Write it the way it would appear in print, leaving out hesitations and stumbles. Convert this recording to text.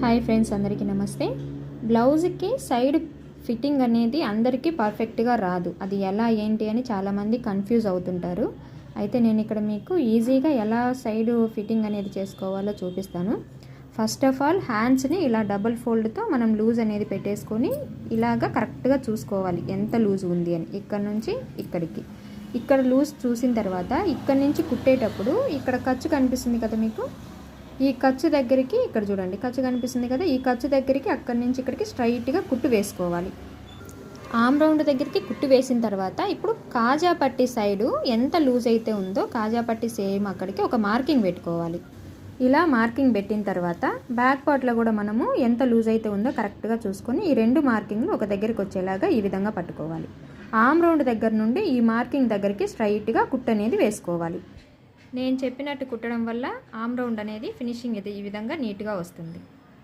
Hi friends, అందరికీ నమస్తే. బ్లౌజ్కి సైడ్ ఫిట్టింగ్ అనేది అందరికీ పర్ఫెక్ట్గా రాదు. అది ఎలా ఏంటి అని చాలామంది కన్ఫ్యూజ్ అవుతుంటారు. అయితే నేను ఇక్కడ మీకు ఈజీగా ఎలా సైడ్ ఫిట్టింగ్ అనేది చేసుకోవాలో చూపిస్తాను. ఫస్ట్ ఆఫ్ ఆల్ హ్యాండ్స్ని ఇలా డబుల్ ఫోల్డ్తో మనం లూజ్ అనేది పెట్టేసుకొని ఇలాగా కరెక్ట్గా చూసుకోవాలి ఎంత లూజ్ ఉంది అని. ఇక్కడ నుంచి ఇక్కడికి, ఇక్కడ లూజ్ చూసిన తర్వాత ఇక్కడ నుంచి కుట్టేటప్పుడు ఇక్కడ ఖర్చు కనిపిస్తుంది కదా మీకు, ఈ ఖర్చు దగ్గరికి ఇక్కడ చూడండి, ఖర్చు కనిపిస్తుంది కదా, ఈ ఖర్చు దగ్గరికి అక్కడి నుంచి ఇక్కడికి స్ట్రైట్గా కుట్టు వేసుకోవాలి. ఆమ్ రౌండ్ దగ్గరికి కుట్టు వేసిన తర్వాత ఇప్పుడు కాజా పట్టి సైడు ఎంత లూజ్ అయితే ఉందో కాజా పట్టి సేమ్ అక్కడికి ఒక మార్కింగ్ పెట్టుకోవాలి. ఇలా మార్కింగ్ పెట్టిన తర్వాత బ్యాక్ పార్ట్లో కూడా మనము ఎంత లూజ్ అయితే ఉందో కరెక్ట్గా చూసుకొని ఈ రెండు మార్కింగ్లు ఒక దగ్గరికి వచ్చేలాగా ఈ విధంగా పట్టుకోవాలి. ఆమ్ రౌండ్ దగ్గర నుండి ఈ మార్కింగ్ దగ్గరికి స్ట్రైట్గా కుట్టు అనేది వేసుకోవాలి. నేను చెప్పినట్టు కుట్టడం వల్ల ఆమ్ రౌండ్ అనేది ఫినిషింగ్ ఇది ఈ విధంగా నీట్గా వస్తుంది.